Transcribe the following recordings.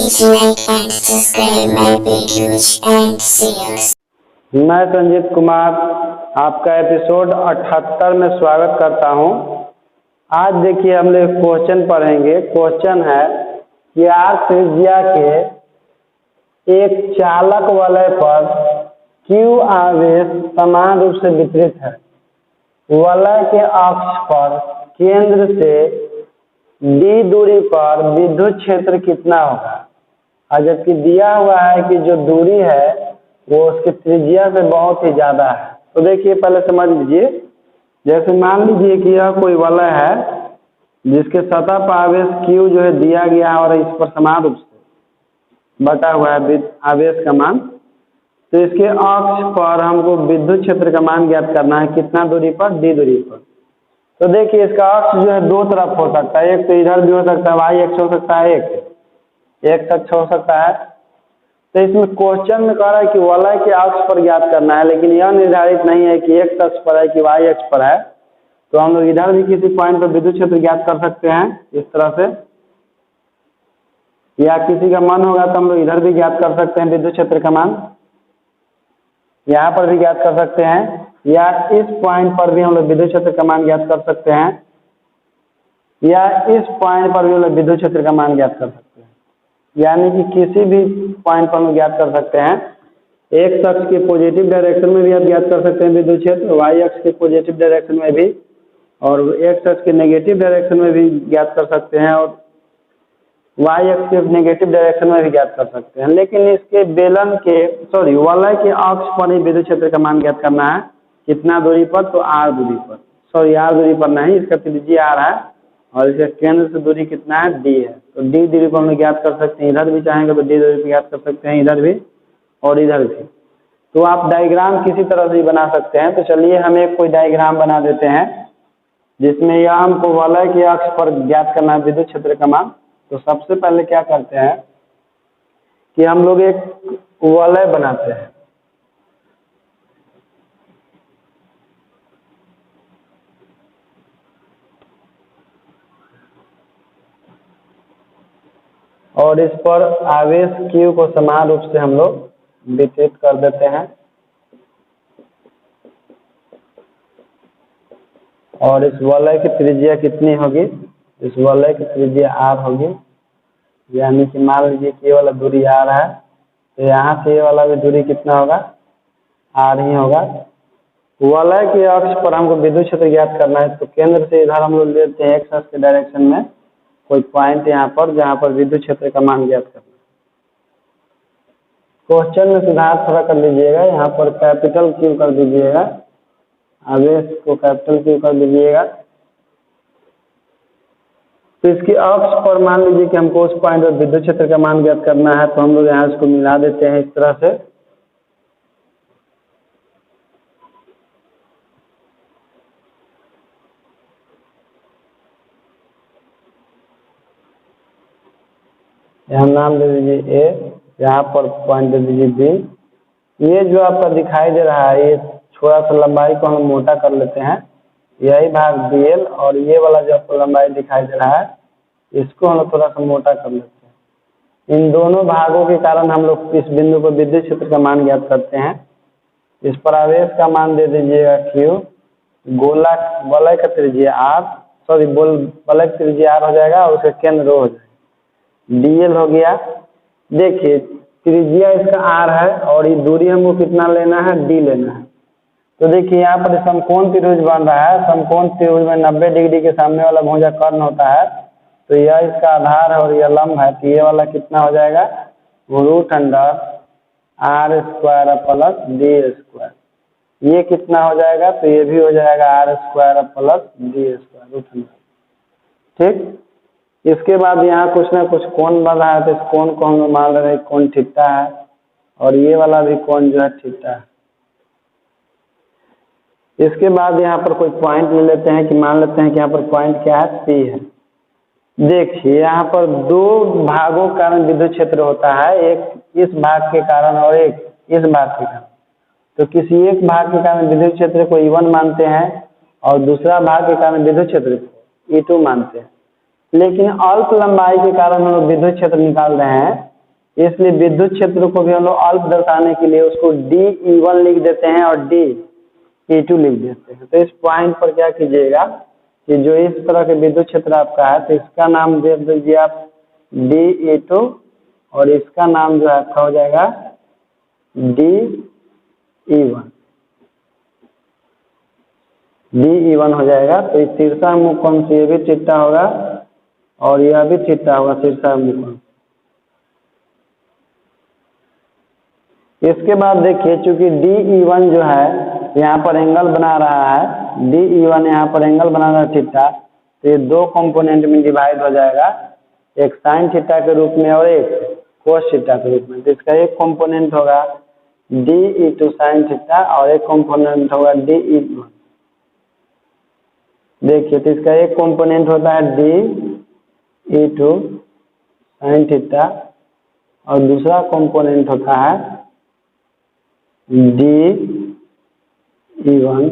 Please like and subscribe my videos and see us. मैं संजीत कुमार आपका episode 78 में स्वागत करता हूं। आज देखिए हम लोग क्वेश्चन पढ़ेंगे। क्वेश्चन है कि आर त्रिज्या के एक चालक वलय पर Q आवेश समान रूप से वितरित है। वलय के अक्ष पर केंद्र से d दूरी पर विद्युत क्षेत्र कितना होगा। और जबकि दिया हुआ है कि जो दूरी है वो उसकी त्रिज्या से बहुत ही ज्यादा है। तो देखिए पहले समझ लीजिए, जैसे मान लीजिए कि यह कोई वलय है जिसके सतह पर आवेश Q जो है दिया गया है और इस पर समान रूप से बटा हुआ है आवेश का मान। तो इसके अक्ष पर हमको विद्युत क्षेत्र का मान ज्ञात करना है। कितना दूरी पर? d दूरी पर। तो देखिए इसका अक्ष जो है दो तरफ हो सकता है, एक तो इधर भी हो सकता है, y अक्ष हो सकता है, एक अक्ष हो सकता है। तो इसमें क्वेश्चन में कह रहा है कि वलय के अक्ष पर ज्ञात करना है, लेकिन यह निर्धारित नहीं है कि x अक्ष पर है कि y अक्ष पर है। तो हम लोग इधर भी किसी पॉइंट पर विद्युत क्षेत्र ज्ञात कर सकते हैं इस तरह से, या किसी का मन होगा तो हम लोग इधर भी ज्ञात कर सकते हैं विद्युत क्षेत्र का मान, यहाँ पर भी ज्ञात कर सकते हैं, या इस पॉइंट पर भी हम लोग विद्युत क्षेत्र का मान ज्ञात कर सकते हैं, या इस पॉइंट पर भी हम लोग विद्युत क्षेत्र का मान ज्ञात कर सकते हैं। यानी कि किसी भी पॉइंट पर हम ज्ञात कर सकते हैं। एक्स अक्ष के पॉजिटिव डायरेक्शन में भी आप ज्ञात कर सकते हैं विद्युत क्षेत्र, वाई अक्ष के पॉजिटिव डायरेक्शन में भी, और एक्स अक्ष के नेगेटिव डायरेक्शन में भी ज्ञात कर सकते हैं, और वाई अक्ष के नेगेटिव डायरेक्शन में भी ज्ञात कर सकते हैं। लेकिन इसके वलय के अक्ष पर ही विद्युत क्षेत्र का मान ज्ञात करना है। कितना दूरी पर? तो r दूरी पर। r दूरी पर नहीं, इसका त्रिज्या r है और इसके केंद्र से दूरी कितना है? d है। तो d दूरी पर हम ज्ञात कर सकते हैं। इधर भी चाहेंगे तो d दूरी पर ज्ञात कर सकते हैं, इधर भी और इधर भी। तो आप डायग्राम किसी तरह से बना सकते हैं। तो चलिए हम एक कोई डायग्राम बना देते हैं जिसमें यह हमको वलय के अक्ष पर ज्ञात करना है विद्युत क्षेत्र का मान। तो सबसे पहले क्या करते हैं कि हम लोग एक वलय बनाते हैं। और इस पर आवेश Q को समान रूप से हम लोग वितरित कर देते हैं, और इस वलय की त्रिज्या कितनी होगी? इस वलय की त्रिज्या r होगी। यानी कि मान लीजिए कि ये वाला दूरी r है, तो यहाँ से ये वाला भी दूरी कितना होगा? r ही होगा। वलय के अक्ष पर हमको विद्युत क्षेत्र ज्ञात करना है। तो केंद्र से इधर हम लोग लेते हैं x अक्ष के डायरेक्शन में कोई पॉइंट यहाँ पर, जहाँ पर विद्युत क्षेत्र का मान ज्ञात करना है। क्वेश्चन में सुधार थोड़ा कर लीजिएगा, यहाँ पर कैपिटल Q कर दीजिएगा, आवेश को कैपिटल Q कर दीजिएगा। तो इसके अक्ष पर मान लीजिए कि हमको उस पॉइंट पर विद्युत क्षेत्र का मान ज्ञात करना है। तो हम लोग यहाँ इसको मिला देते हैं इस तरह से। यहाँ नाम दे दीजिए A, यहाँ पर पॉइंट दे दीजिए B। ये जो आपका दिखाई दे रहा है, ये थोड़ा सा लंबाई को हम मोटा कर लेते हैं, यही भाग DL, और ये वाला जो आपको लंबाई दिखाई दे रहा है इसको हम लोग थोड़ा सा मोटा कर लेते हैं। इन दोनों भागों के कारण हम लोग इस बिंदु पर विद्युत क्षेत्र का मान ज्ञात करते हैं। इस पर आवेश का मान दे दीजिएगा Q, गोला वलय का त्रिज्या वलय का त्रिज्या R हो जाएगा, और उसका केंद्र हो जाएगा DL हो गया। देखिए त्रिज्या इसका R है और ये दूरी हमको कितना लेना है? D लेना है। तो देखिए यहाँ पर समकोण त्रिभुज बन रहा है। समकोण त्रिभुज में 90 डिग्री के सामने वाला भुजा कर्ण होता है, तो यह इसका आधार है और यह लंब है। तो ये वाला कितना हो जाएगा? √r² plus d²। ये कितना हो जाएगा? तो ये भी हो जाएगा r² प्लस d²। ठीक। इसके बाद यहाँ कुछ ना कुछ कोण बन रहा है, तो इस कोण को हम मान रहे हैं कोण थीटा है, और ये वाला भी कोण जो है थीटा है। इसके बाद यहाँ पर कोई पॉइंट ले लेते हैं कि मान लेते हैं कि यहाँ पर पॉइंट क्या है? P है। देखिए यहाँ पर दो भागों के कारण विद्युत क्षेत्र होता है, एक इस भाग के कारण और एक इस भाग के कारण। तो किसी एक भाग के कारण विद्युत क्षेत्र को E1 मानते हैं और दूसरा भाग के कारण विद्युत क्षेत्र को E2 मानते हैं। लेकिन अल्प लंबाई के कारण हम लोग विद्युत क्षेत्र निकाल रहे हैं, इसलिए विद्युत क्षेत्र को भी हम लोग अल्प दर्शाने के लिए उसको DE1 लिख देते हैं और DE2 लिख देते हैं। तो इस पॉइंट पर क्या कीजिएगा कि जो इस तरह के विद्युत क्षेत्र आपका है तो इसका नाम दे दीजिए आप DE2 और इसका नाम जो है आपका हो जाएगा DE1 हो जाएगा। तो इस तिरछा मुख कोण से ये भी थीटा होगा और यह भी थीटा होगा तिरछा मुख कोण। इसके बाद देखिए चूंकि DE1 जो है यहाँ पर एंगल बना रहा है, DE1 यहाँ पर एंगल बना रहा है थीटा, तो ये दो कंपोनेंट में डिवाइड हो जाएगा, एक साइन थीटा के रूप में और एक कोस थीटा के रूप में। तो इसका एक कंपोनेंट होगा DE2 साइन थीटा और एक कंपोनेंट होगा DE1। देखिए तो इसका एक कंपोनेंट होता है DE2 साइन थीटा और दूसरा कंपोनेंट होता है DE1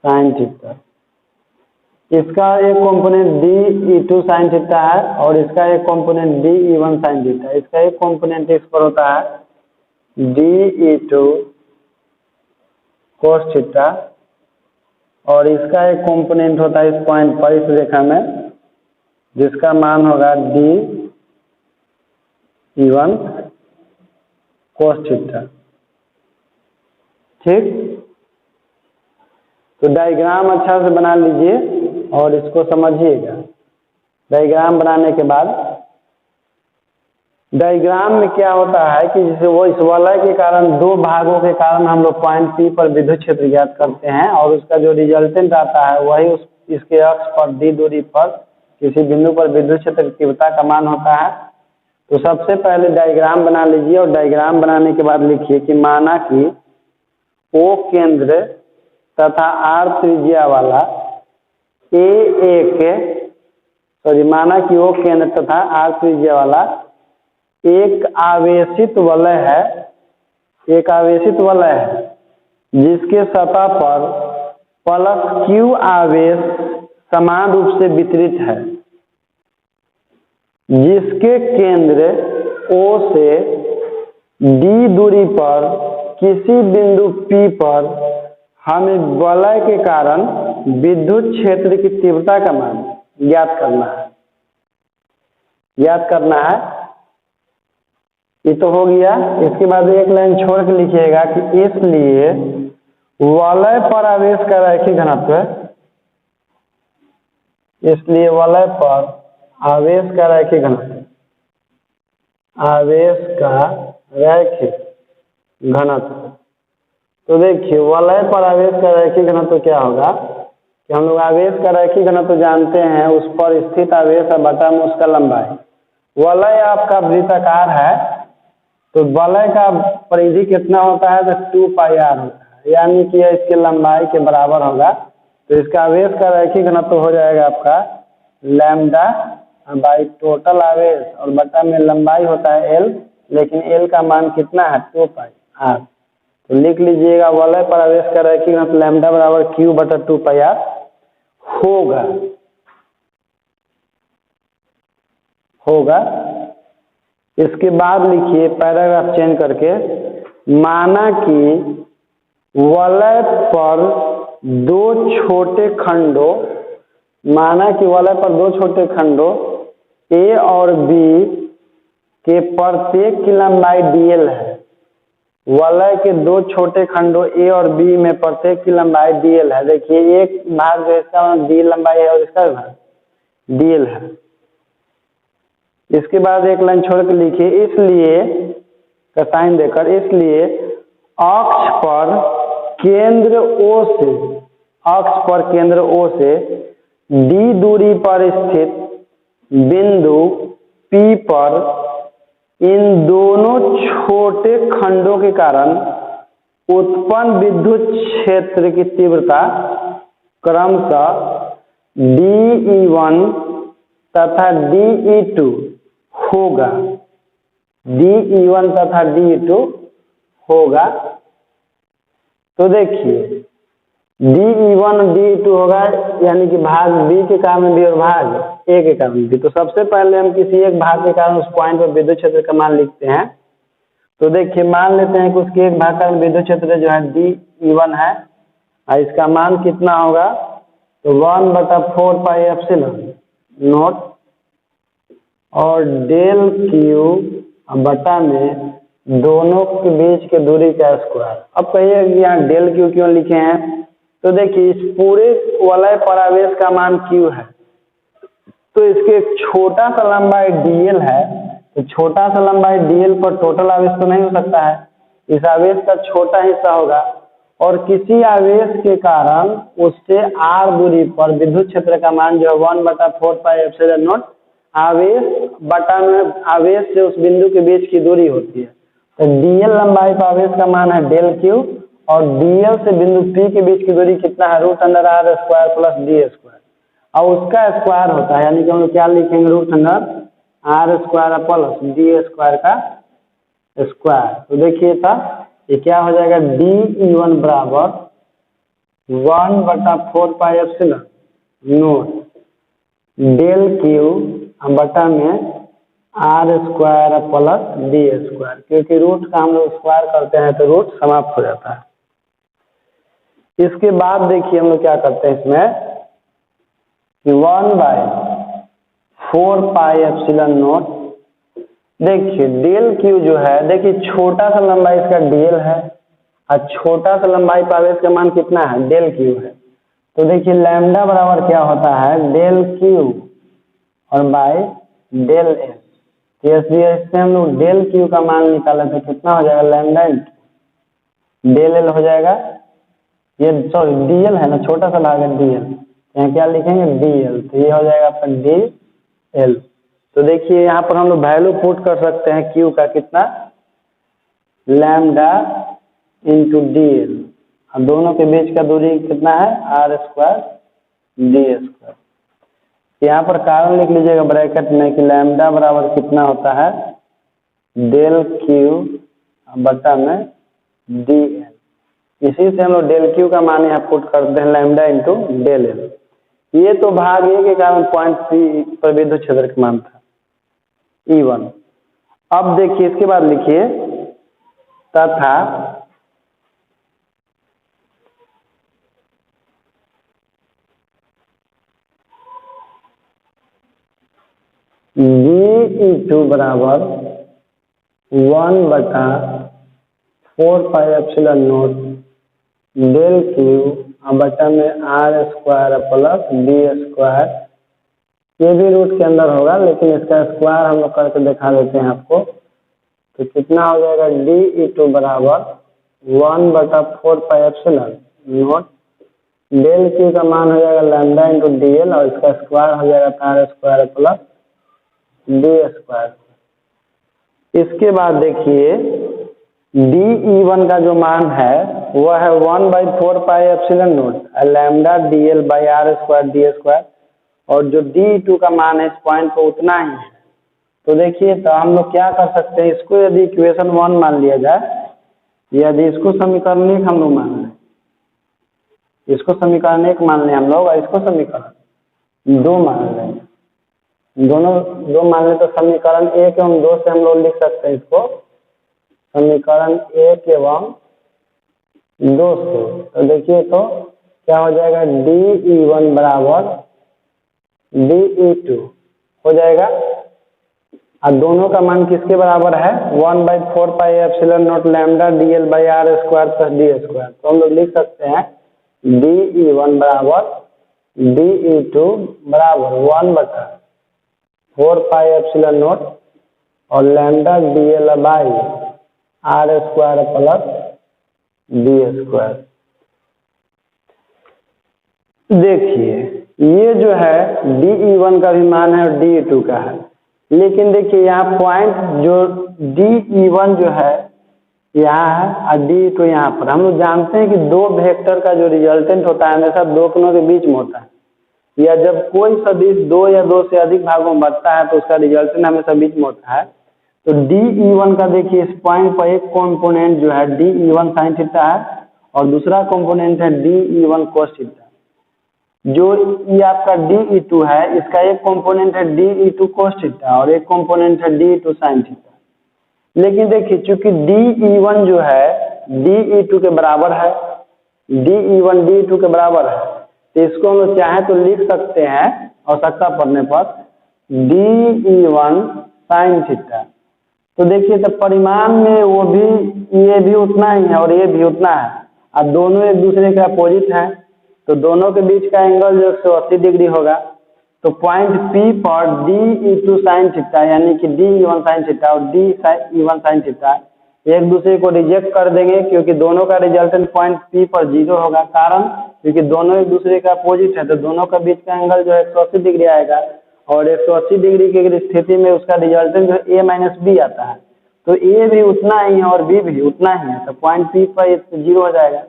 साइन थीटा। इसका एक कंपोनेंट DE2 साइन थीटा है और इसका एक कंपोनेंट DE1 साइन थीटा। इसका एक कंपोनेंट इस पर होता है DE2 कोस थीटा और इसका एक कंपोनेंट होता है इस पॉइंट पर, इस रेखा में, जिसका मान होगा DE1 कोस थीटा। ठीक, तो डायग्राम अच्छा से बना लीजिए और इसको समझिएगा। डायग्राम बनाने के बाद डायग्राम में क्या होता है कि जैसे वो इस वलय के कारण दो भागों के कारण हम लोग पॉइंट P पर विद्युत क्षेत्र ज्ञात करते हैं और उसका जो रिजल्टेंट आता है वही इसके अक्ष पर D दूरी पर किसी बिंदु पर विद्युत क्षेत्र की तीव्रता का मान होता है। तो सबसे पहले डायग्राम बना लीजिए और डायग्राम बनाने के बाद लिखिए कि माना कि O केंद्र तथा R त्रिज्या वाला माना कि O केंद्र तथा R त्रिज्या वाला एक आवेशित वलय है, जिसके सतह पर प्लस Q आवेश समान रूप से वितरित है, जिसके केंद्र O से D दूरी पर किसी बिंदु P पर हमें वलय के कारण विद्युत क्षेत्र की तीव्रता का मान ज्ञात करना है। ये तो हो गया। इसके बाद एक लाइन छोड़ के लिखिएगा कि इसलिए वलय पर आवेश का रैखिक घनत्व, इसलिए वलय पर आवेश का रैखिक घनत्व। तो देखिए वलय पर आवेश का रैखिक घनत्व क्या होगा कि हम लोग आवेश का रैखिक घनत्व जानते हैं, उस पर स्थित आवेश और बटा में उसका लंबाई। वलय आपका वृत्ताकार है तो वलय का परिधि कितना होता है तो 2πr होता है, यानी कि इसके लंबाई के बराबर होगा। तो इसका आवेश का रैखिक घनत्व हो जाएगा आपका लैम्डा बाई टोटल आवेश और बटा में लंबाई होता है L, लेकिन L का मान कितना है 2πr। तो लिख लीजिएगा वलय पर आवेश का रैखिक घनत्व लैम्डा बराबर Q बटा 2πr होगा। इसके बाद लिखिए पैराग्राफ चेंज करके, माना कि वलय पर दो छोटे खंडों A और B के प्रत्येक की लंबाई dl है। वलय के दो छोटे खंडों A और B में प्रत्येक की लंबाई dl है। देखिए एक भाग जो इसका d लंबाई है और इसका भाग dl है। इसके बाद एक लाइन छोड़ के लिखिए इसलिए का साइन देकर, इसलिए अक्ष पर केंद्र O से D दूरी पर स्थित बिंदु P पर इन दोनों छोटे खंडों के कारण उत्पन्न विद्युत क्षेत्र की तीव्रता क्रमशः DE1 तथा DE2 होगा। तो देखिए DE1 DE2 होगा, यानी कि भाग बी के कारण बी और भाग ए के कारण बी। तो सबसे पहले हम किसी एक भाग के कारण उस पॉइंट पर विद्युत क्षेत्र का मान लिखते हैं। तो देखिए मान लेते हैं कि उसके एक भाग का विद्युत क्षेत्र जो है DE1 है, और इसका मान कितना होगा, तो 1/4 पाई एप्सिलॉन नॉट और डेल क्यू बटा में दोनों के बीच के दूरी का स्क्वायर। अब कहिए यहाँ डेल क्यू क्यों लिखे हैं, तो देखिए इस पूरे वलय पर आवेश का मान क्यू है, तो इसके एक छोटा सा लंबाई dl है, तो छोटा सा लंबाई dl पर टोटल आवेश तो नहीं हो सकता है, इस आवेश का छोटा हिस्सा होगा, और किसी आवेश के कारण उससे r दूरी पर विद्युत क्षेत्र का मान जो है 1/4 पाई एप्सिलॉन नॉट आवेश बटा में आवेश से उस बिंदु के बीच की दूरी होती है। तो dl लंबाई पर आवेश का मान है डेल क्यू, और dl से बिंदु P के बीच की दूरी कितना है, √r² प्लस d², और उसका स्क्वायर होता है, यानी कि हम क्या लिखेंगे, √r² प्लस d² का स्क्वायर। तो देखिए था ये क्या हो जाएगा, DE1 बराबर 1/4 pi epsilon naught del q बटा में r² प्लस d², क्योंकि रूट का हम लोग स्क्वायर करते हैं तो रूट समाप्त हो जाता है। इसके बाद देखिए हम लोग क्या करते हैं इसमें कि 1/4 पाई एप्सिलॉन नॉट, देखिए डेल क्यू जो है, देखिए छोटा सा लंबाई इसका dl है और छोटा सा लंबाई पर आवेश का मान कितना है, डेल क्यू है। तो देखिए लैम्डा बराबर क्या होता है, डेल क्यू और बाई डेल एल। इससे हम लोग डेल क्यू का मान निकाले तो कितना हो जाएगा, लैम्डा इंटू डेल एल हो जाएगा, ये सॉरी डीएल है ना, छोटा सा भाग है डीएल, यहाँ क्या लिखेंगे डीएल, तो ये हो जाएगा आपका डीएल। तो देखिए यहाँ पर हम लोग वैल्यू पुट कर सकते हैं क्यू का कितना, लैम्डा इंटू डीएल, और दोनों के बीच का दूरी कितना है, r² d²। यहाँ पर कारण लिख लीजिएगा ब्रैकेट में कि लैम्डा बराबर कितना होता है, डेल क्यू बटा में डीएल। इसी से हम लोग डेल क्यू का मान यहाँ पुट करते हैं, लैम्डा इंटू डेल एल। ये तो भाग ए के कारण पॉइंट सी पर विद्युत क्षेत्र का मान था E1। अब देखिए इसके बाद लिखिए तथा DE2 बराबर 1/4 pi epsilon naught del q बटा में r² प्लस d², ये भी रूट के अंदर होगा लेकिन इसका स्क्वायर हम लोग करके दिखा देते हैं आपको। तो कितना हो जाएगा, DE2 बराबर 1/4 pi epsilon naught del q का मान हो जाएगा लैम्डा इंटू डीएल, और इसका स्क्वायर हो जाएगा r² प्लस d²। इसके बाद देखिए DE1 का जो मान है वह है 1/4 pi epsilon not lambda DL by r² d², और जो DE2 का मान है इस पॉइंट पर उतना ही है। तो देखिए तो हम लोग क्या कर सकते हैं, इसको यदि इक्वेशन 1 मान लिया जाए, यदि इसको समीकरण 1 हम लोग मान लें, इसको समीकरण 1 मान लें हम लोग, और इसको समीकरण 2 मान लें, दोनों 2 मान लें, तो समीकरण 1 एवं 2 से हम लोग लिख सकते हैं इसको समीकरण 1 एवं 2 से। तो देखिए तो क्या हो जाएगा, DE1 बराबर DE2 हो जाएगा, और दोनों का मान किसके बराबर है, 1/4 pi epsilon not lambda DL by r² plus d²। तो हम लोग लिख सकते हैं DE1 बराबर DE2 बराबर 1/4 पाई एप्सिलॉन नॉट और lambda DL by r² plus d²। देखिए ये जो है DE1 का भी मान है और DE2 का है, लेकिन देखिए यहाँ पॉइंट जो DE1 जो है यहाँ है और DE2 यहाँ पर। हम लोग जानते हैं कि दो वेक्टर का जो रिजल्टेंट होता है हमेशा दो कोनों के बीच में होता है, या जब कोई सदिश 2 या 2 से अधिक भागों में बढ़ता है तो उसका रिजल्टेंट हमेशा बीच में होता है। तो DE1 का देखिए इस पॉइंट पर एक कॉम्पोनेंट जो है DE1 sin थीटा है, और दूसरा कंपोनेंट है DE1 cos थीटा। जो ये आपका DE2 है, इसका एक कंपोनेंट है DE2 cos थीटा और एक कंपोनेंट है DE2 sin थीटा। लेकिन देखिए चूंकि DE1 जो है DE2 के बराबर है, DE1 DE2 के बराबर है, तो इसको हम लोग चाहे तो लिख सकते हैं आवश्यकता पड़ने पर DE1 sin थीटा। तो देखिए तो परिमाण में वो भी, ये भी उतना ही है और ये भी उतना है, अब दोनों एक दूसरे के अपोजिट है, तो दोनों के बीच का एंगल जो 180 डिग्री होगा। तो पॉइंट P पर DE2 sin थीटा यानी कि DE1 sin थीटा और DE1 sin थीटा एक दूसरे को रिजेक्ट कर देंगे, क्योंकि दोनों का रिजल्टेंट पॉइंट P पर 0 होगा। कारण क्योंकि दोनों एक दूसरे का अपोजिट है, तो दोनों का बीच का एंगल जो है 180 डिग्री आएगा और 180 डिग्री की स्थिति में उसका रिजल्टेंट जो है A-B आता है। तो A भी उतना ही है और B भी उतना ही है, तो पॉइंट P पर 0 हो जाएगा।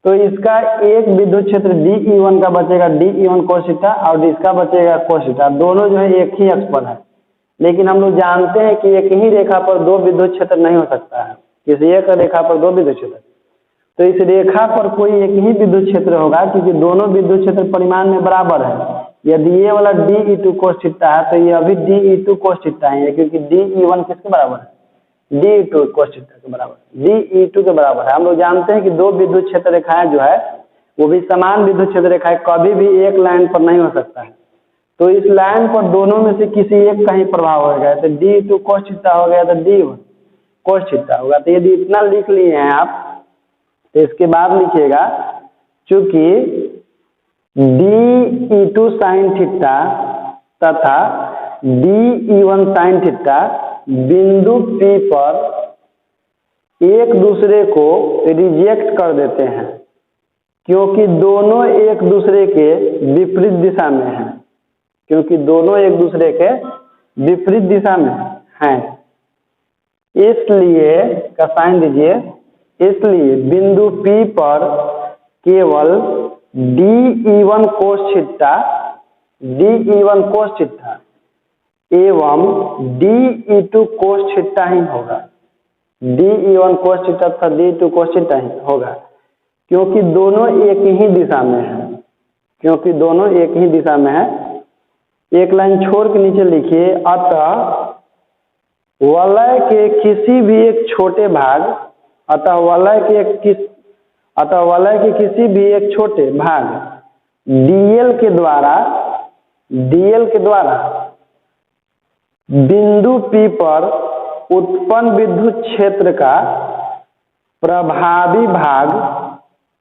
तो इसका एक विद्युत क्षेत्र DE1 का बचेगा DE1 cos थीटा और इसका बचेगा cos थीटा, दोनों जो है एक ही अक्ष पर है। लेकिन हम लोग जानते हैं कि एक ही रेखा पर दो विद्युत क्षेत्र नहीं हो सकता है, किसी एक रेखा पर दो विद्युत क्षेत्र। तो इस रेखा पर कोई एक ही विद्युत क्षेत्र होगा, क्योंकि दोनों विद्युत क्षेत्र परिमाण में बराबर है। यदि ये वाला DE2 cos थीटा है तो ये अभी DE2 cos थीटा है, क्योंकि DE1 किसके बराबर है, DE2 cos थीटा के बराबर, DE2 के बराबर है। हम लोग जानते हैं कि दो विद्युत क्षेत्र रेखाएं जो है वो भी समान विद्युत क्षेत्र रेखाएं कभी भी एक लाइन पर नहीं हो सकता है। तो इस लाइन पर दोनों में से किसी एक का ही प्रभाव होगा, तो DE2 cos थीटा हो गया तो DE1 cos थीटा होगा। तो यदि इतना लिख लिए हैं आप, तो इसके बाद लिखिएगा चूंकि DE2 sin थीटा तथा DE1 sin थीटा बिंदु P पर एक दूसरे को रिजेक्ट कर देते हैं, क्योंकि दोनों एक दूसरे के विपरीत दिशा में हैं, क्योंकि दोनों एक दूसरे के विपरीत दिशा में हैं। इसलिए का साइन दीजिए, इसलिए बिंदु P पर केवल DE1 cos थीटा एवं DE2 cos थीटा ही होगा, DE1 cos थीटा तथा DE2 cos थीटा ही होगा, क्योंकि दोनों एक ही दिशा में है, क्योंकि दोनों एक ही दिशा में है। एक लाइन छोड़ के नीचे लिखिए, अतः वलय के किसी भी एक छोटे भाग, अतः वलय के किसी भी एक छोटे भाग DL के द्वारा बिंदु P पर उत्पन्न विद्युत क्षेत्र का प्रभावी भाग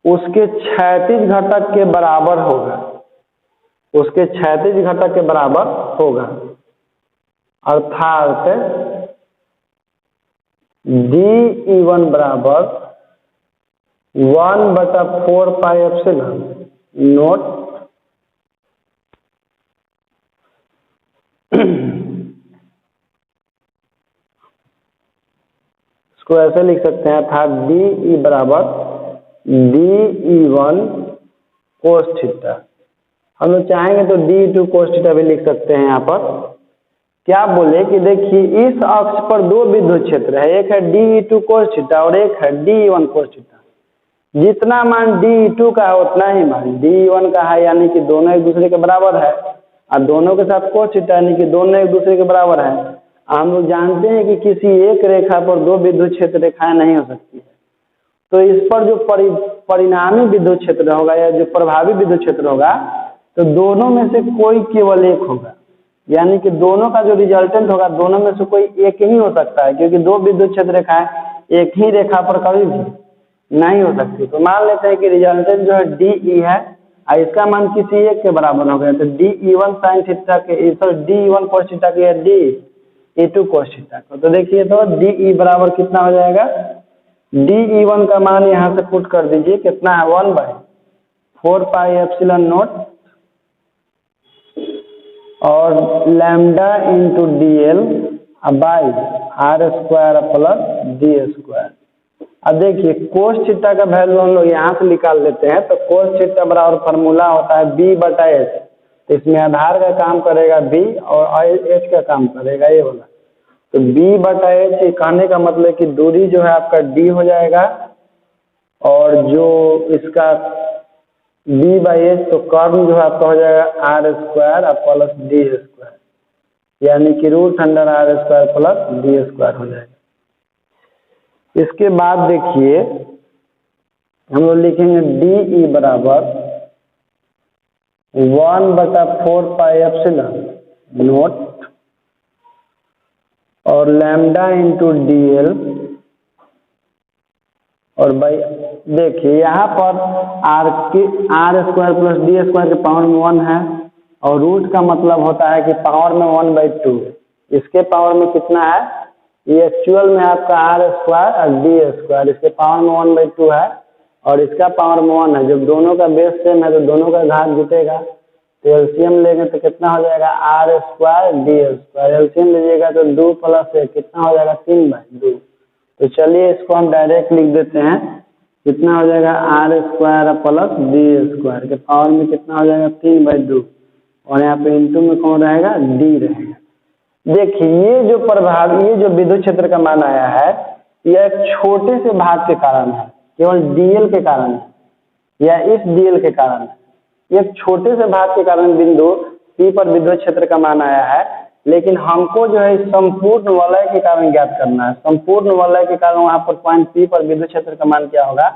उसके क्षैतिज घटक के बराबर होगा, उसके क्षैतिज घटक के बराबर होगा। अर्थात DE1 बराबर 1/4 पाई एप्सिलॉन नॉट इसको ऐसे लिख सकते हैं, अर्थात DE बराबर DE1 cos थीटा। हम लोग चाहेंगे तो DE2 cos थीटा भी लिख सकते हैं। यहाँ पर क्या बोले कि देखिए इस अक्ष पर दो विद्युत क्षेत्र है, एक है DE2 cos थीटा और एक है DE1 cos थीटा। जितना मान DE2 का है उतना ही मान DE1 का है, यानी कि दोनों एक दूसरे के बराबर है, और दोनों के साथ cos थीटा यानी कि दोनों एक दूसरे के बराबर है। हम लोग जानते हैं कि किसी एक रेखा पर दो विद्युत क्षेत्र रेखाएं नहीं हो सकती है, तो इस पर जो परिणामी विद्युत क्षेत्र होगा या जो प्रभावी विद्युत क्षेत्र होगा, तो दोनों में से कोई केवल एक होगा, यानी कि दोनों का जो रिजल्टेंट होगा दोनों में से कोई एक ही हो सकता है, क्योंकि दो विद्युत क्षेत्र रेखाएं एक ही रेखा पर कभी भी नहीं हो सकती। तो मान लेते हैं कि रिजल्टेंट जो है DE है और इसका मान किसी एक के बराबर हो गया, तो DE1 sin थीटा के DE1 cos थीटा के DE2 cos थीटा को। तो देखिए तो DE बराबर कितना हो जाएगा, DE1 का मान यहाँ से पुट कर दीजिए, कितना है 1/4 पाई एप्सिलॉन नॉट और lambda into DL by R² plus D²। अब देखिए कोस थीटा का वैल्यू हम लोग यहाँ से निकाल लेते हैं, तो कोस थीटा बराबर फार्मूला होता है B/H। तो इसमें आधार का काम करेगा B और H का काम करेगा ये वाला। तो B/H कहने का मतलब कि दूरी जो है आपका D हो जाएगा और जो इसका डी बाई एच, तो कर्म जो है आपका हो जाएगा आर स्क्वायर और प्लस डी स्क्वायर, यानी कि root under r square plus D square हो जाएगा। इसके बाद देखिए हम लोग लिखेंगे डी ई बराबर 1/4 पाई एप्सिलॉन नोट और लैम्डा इंटू डी एल, और भाई देखिए यहाँ पर r square plus D square के पावर में 1 है, और रूट का मतलब होता है कि पावर में 1/2, इसके पावर में कितना है, ये एक्चुअल में आपका आर स्क्वायर और डी स्क्वायर, इसके पावर में 1/2 है और इसका पावर में 1 है। जब दोनों का बेस सेम है तो दोनों का घात जुटेगा, तो एलसीएम लेंगे तो कितना हो जाएगा r square d square, LCM लीजिएगा तो 2 + 1 कितना हो जाएगा 3/2। तो चलिए इसको हम डायरेक्ट लिख देते हैं, कितना हो जाएगा r square plus D square के पावर में कितना हो जाएगा 3/2, और यहाँ पे इंटू में कौन रहेगा डी रहेगा। देखिए ये जो प्रभाव, ये जो विद्युत क्षेत्र का मान आया है, यह एक छोटे से भाग के कारण है, केवल डीएल के कारण है या इस डीएल के कारण है। एक छोटे से भाग के कारण बिंदु पी पर विद्युत क्षेत्र का मान आया है, लेकिन हमको जो है संपूर्ण वलय के कारण ज्ञात करना है। संपूर्ण वलय के कारण वहाँ पर पॉइंट पी पर विद्युत क्षेत्र का मान क्या होगा,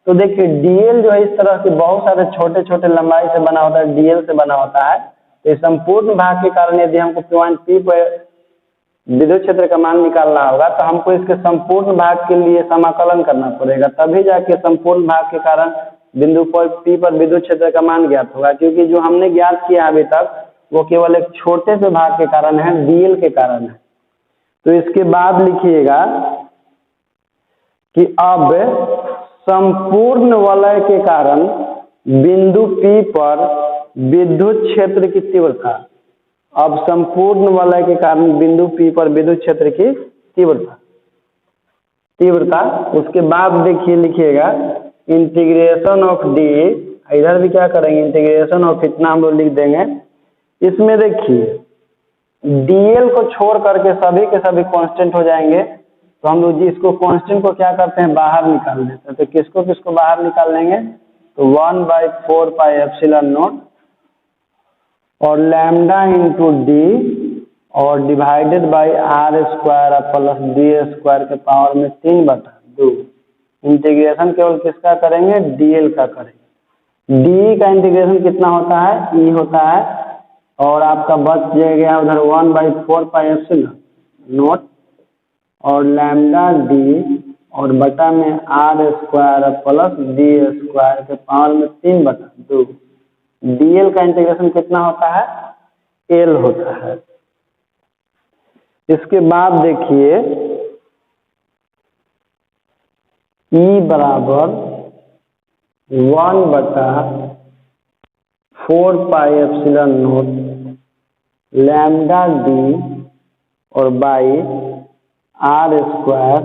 तो देखिए डीएल जो है इस तरह के बहुत सारे छोटे छोटे लंबाई से बना होता है, डीएल से बना होता है। तो संपूर्ण भाग के कारण यदि हमको पॉइंट पी पर विद्युत क्षेत्र का मान निकालना होगा तो हमको इसके संपूर्ण भाग के लिए समाकलन करना पड़ेगा, तभी जाके संपूर्ण भाग के कारण बिंदु पर पी पर विद्युत क्षेत्र का मान ज्ञात होगा। क्योंकि जो हमने ज्ञात किया अभी तक वो केवल एक छोटे से भाग के कारण है, डीएल के कारण है। तो इसके बाद लिखिएगा कि अब संपूर्ण वलय के कारण बिंदु पी पर विद्युत क्षेत्र की तीव्रता, अब संपूर्ण वलय के कारण बिंदु पी पर विद्युत क्षेत्र की तीव्रता। उसके बाद देखिए लिखिएगा इंटीग्रेशन ऑफ डी, इधर भी क्या करेंगे इंटीग्रेशन ऑफ, इतना हम लोग लिख देंगे। इसमें देखिए डीएल को छोड़ करके सभी के सभी कांस्टेंट हो जाएंगे, तो हम लोग इसको कांस्टेंट को क्या करते हैं बाहर निकाल देते हैं। तो किसको किसको बाहर निकाल लेंगे, तो 1/4 पाई एप्सिलॉन नोट और लैम्डा इंटू डी और divided by are square plus D square के पावर में 3/2। इंटीग्रेशन केवल किसका करेंगे, डीएल का करेंगे। डी का इंटीग्रेशन कितना होता है, ई होता है, और आपका बच गया उधर 1/4 पाई एप्सिलॉन नोट और लैम्डा डी और बटा में r square plus D square के पावर में 3/2। डीएल का इंटीग्रेशन कितना होता है, एल होता है। इसके बाद देखिए ई बराबर 1/4 pi epsilon nought lambda D और by are square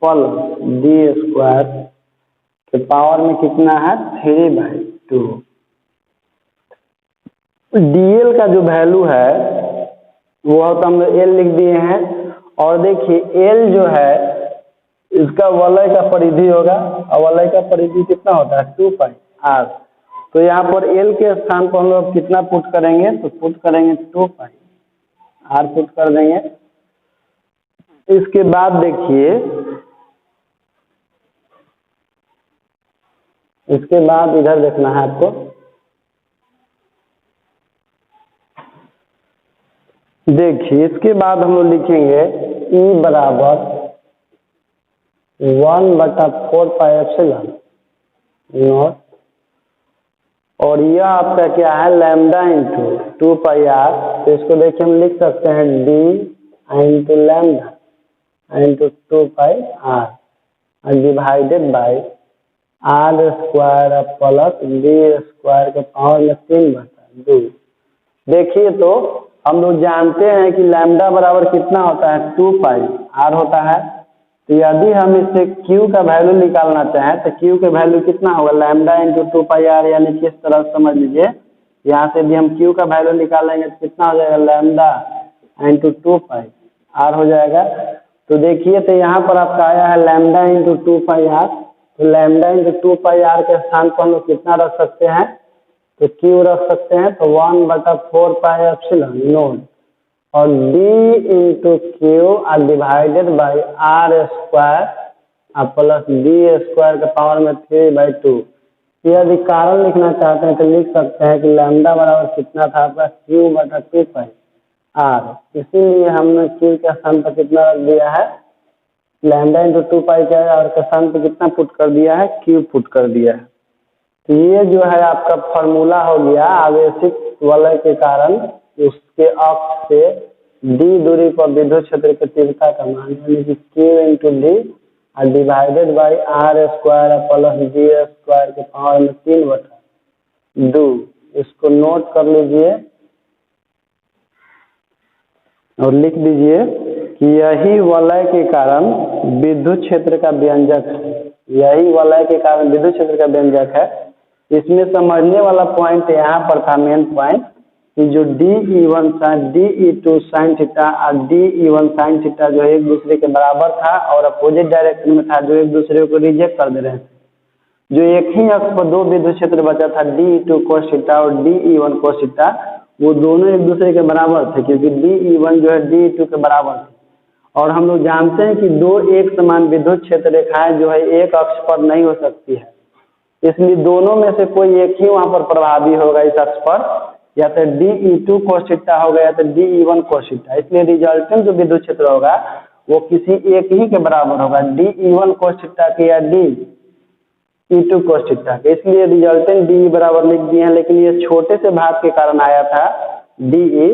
plus D square के पावर में कितना है 3/2। डीएल का जो वैल्यू है वो तो हम एल लिख दिए हैं, और देखिए एल जो है इसका वलय का परिधि होगा, और वलय का परिधि कितना होता है 2 पाई आर। तो यहाँ पर एल के स्थान पर हम लोग कितना पुट करेंगे, तो पुट करेंगे 2 पाई आर पुट कर देंगे। इसके बाद देखिए इसके बाद इधर देखना है आपको, देखिए इसके बाद हम लोग लिखेंगे ई बराबर 1/4 पाई एप्सिलॉन नोट, और यह आपका क्या है लैम्डा इंटू 2 पाई आर। तो इसको देखिए हम लिख सकते हैं d into lambda into 2 pi r divided by are square plus D square के पावर में 3/2। देखिए तो हम लोग जानते हैं कि लैम्डा बराबर कितना होता है 2 पाई आर होता है। तो यदि हम इससे Q का वैल्यू निकालना चाहें तो Q के वैल्यू कितना होगा लैम्डा इंटू 2 पाई आर, यानी कि इस तरह समझ लीजिए यहाँ से भी हम Q का वैल्यू निकालेंगे तो कितना हो जाएगा लैम्डा इंटू 2 पाई आर हो जाएगा। तो देखिए तो यहाँ पर आपका आया है लैम्डा इंटू 2 पाई आर, तो तो लैम्डा इंटू 2 पाई आर के स्थान पर हम लोग कितना रख सकते हैं, तो क्यू रख सकते हैं, तो 1/4 पाई एप्सिलॉन नोट और d into q r divided by are square और प्लस डी स्क्वायर के पावर में 3/2। यदि कारण लिखना चाहते हैं तो लिख सकते हैं कि लैम्डा बराबर कितना था आपका Q/2 पाई आर, इसीलिए हमने क्यू के स्थान पर कितना रख दिया है, लैम्डा इंटू 2 पाई के आर के स्थान पर कितना पुट कर दिया है, क्यू पुट कर दिया है। तो ये जो है आपका फॉर्मूला हो गया आवेशित वलय के कारण उसके अक्ष से डी दूरी पर विद्युत क्षेत्र की तीव्रता का मान यानी कि Q इंटू डी और divided by are square plus g square के पावर में 3/2। इसको नोट कर लीजिए और लिख दीजिए कि यही वलय के कारण विद्युत क्षेत्र का व्यंजक है, यही वलय के कारण विद्युत क्षेत्र का व्यंजक है। इसमें समझने वाला पॉइंट यहाँ पर था, मेन पॉइंट, कि जो DE1 DE2 साइन थीटा और DE1 साइन थीटा जो एक दूसरे के बराबर था और अपोजिट डायरेक्शन में था, जो एक दूसरे को रिजेक्ट कर दे रहे थे। जो एक ही अक्ष पर दो विद्युत क्षेत्र बचा था DE2 cos थीटा और DE1 cos थीटा, वो दोनों एक दूसरे के बराबर थे क्योंकि DE1 जो है DE2 के बराबर थे। और हम लोग जानते हैं कि दो एक समान विद्युत क्षेत्र रेखाएं जो है एक अक्ष पर नहीं हो सकती है, इसलिए दोनों में से कोई एक ही वहां पर प्रभावी होगा इस अक्ष पर, या तो DE2 cos थीटा होगा या तो DE1 cos थीटा। इसलिए रिजल्टेंट जो विद्युत क्षेत्र होगा वो किसी एक ही के बराबर होगा, DE1 cos थीटा के या DE2 cos थीटा के। इसलिए रिजल्टेंट DE बराबर लिख दिए हैं, लेकिन ये छोटे से भाग के कारण आया था DE,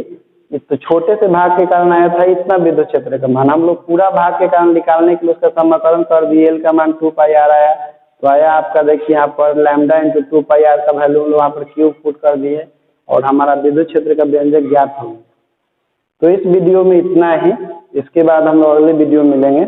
तो छोटे से भाग के कारण आया था इतना विद्युत क्षेत्र का मान। हम लोग पूरा भाग के कारण निकालने के लिए उसका समाकलन कर दिए, एल का मान 2 पाई आर आया, तो आया आपका देखिए यहाँ पर लैम्डा इंटू 2 पाई आर का वैल्यू वहाँ पर क्यूब पुट कर दिए और हमारा विद्युत क्षेत्र का व्यंजक ज्ञात हो गया। तो इस वीडियो में इतना ही, इसके बाद हम लोग अगले वीडियो में मिलेंगे।